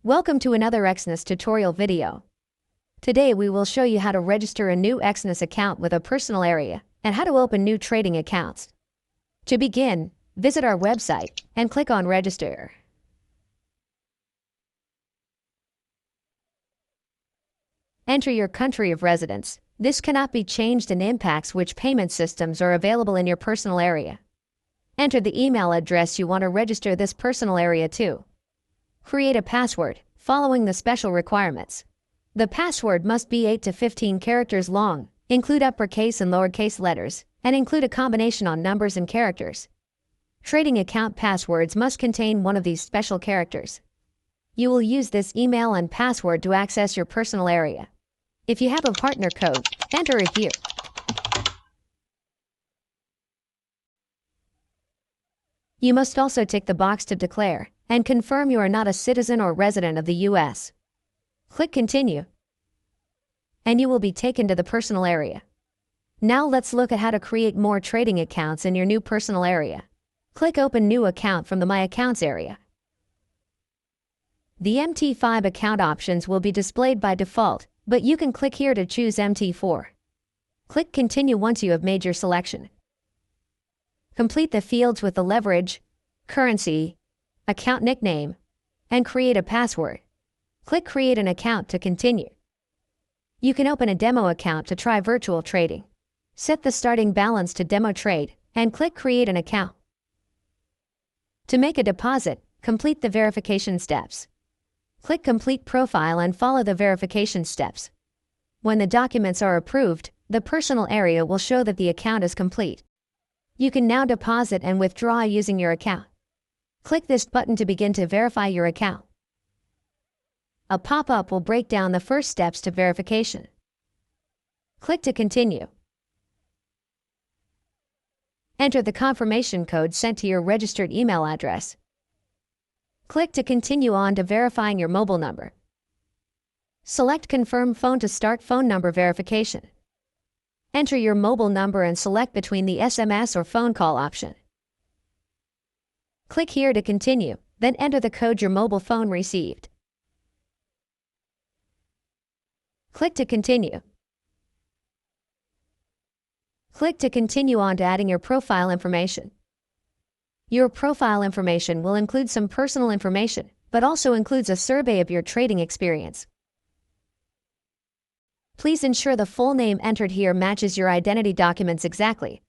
Welcome to another Exness tutorial video. Today we will show you how to register a new Exness account with a personal area and how to open new trading accounts. To begin, visit our website and click on Register. Enter your country of residence. This cannot be changed and impacts which payment systems are available in your personal area. Enter the email address you want to register this personal area to. Create a password, following the special requirements. The password must be 8 to 15 characters long, include uppercase and lowercase letters, and include a combination on numbers and characters. Trading account passwords must contain one of these special characters. You will use this email and password to access your personal area. If you have a partner code, enter it here. You must also tick the box to declare and confirm you are not a citizen or resident of the U.S. Click Continue, and you will be taken to the personal area. Now let's look at how to create more trading accounts in your new personal area. Click Open New Account from the My Accounts area. The MT5 account options will be displayed by default, but you can click here to choose MT4. Click Continue once you have made your selection. Complete the fields with the leverage, currency, account nickname, and create a password. Click Create an account to continue. You can open a demo account to try virtual trading. Set the starting balance to demo trade and click Create an account. To make a deposit, complete the verification steps. Click Complete Profile and follow the verification steps. When the documents are approved, the personal area will show that the account is complete. You can now deposit and withdraw using your account. Click this button to begin to verify your account. A pop-up will break down the first steps to verification. Click to continue. Enter the confirmation code sent to your registered email address. Click to continue on to verifying your mobile number. Select Confirm Phone to start phone number verification. Enter your mobile number and select between the SMS or phone call option. Click here to continue, then enter the code your mobile phone received. Click to continue. Click to continue on to adding your profile information. Your profile information will include some personal information, but also includes a survey of your trading experience. Please ensure the full name entered here matches your identity documents exactly.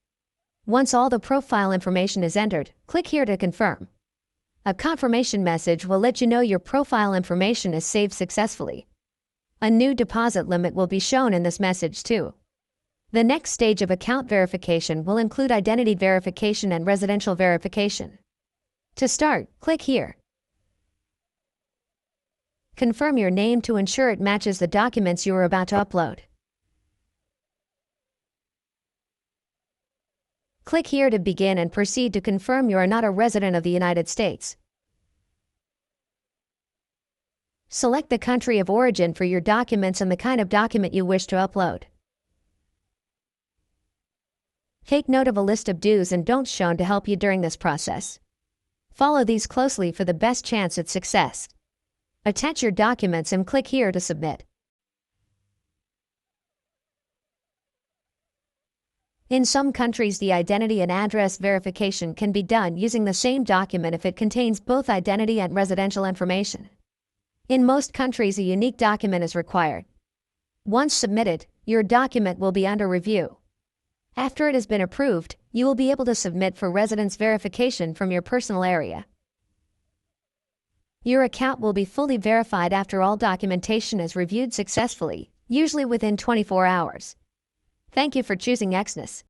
Once all the profile information is entered, click here to confirm. A confirmation message will let you know your profile information is saved successfully. A new deposit limit will be shown in this message too. The next stage of account verification will include identity verification and residential verification. To start, click here. Confirm your name to ensure it matches the documents you are about to upload. Click here to begin and proceed to confirm you are not a resident of the United States. Select the country of origin for your documents and the kind of document you wish to upload. Take note of a list of do's and don'ts shown to help you during this process. Follow these closely for the best chance at success. Attach your documents and click here to submit. In some countries, the identity and address verification can be done using the same document if it contains both identity and residential information. In most countries, a unique document is required. Once submitted, your document will be under review. After it has been approved, you will be able to submit for residence verification from your personal area. Your account will be fully verified after all documentation is reviewed successfully, usually within 24 hours. Thank you for choosing Exness.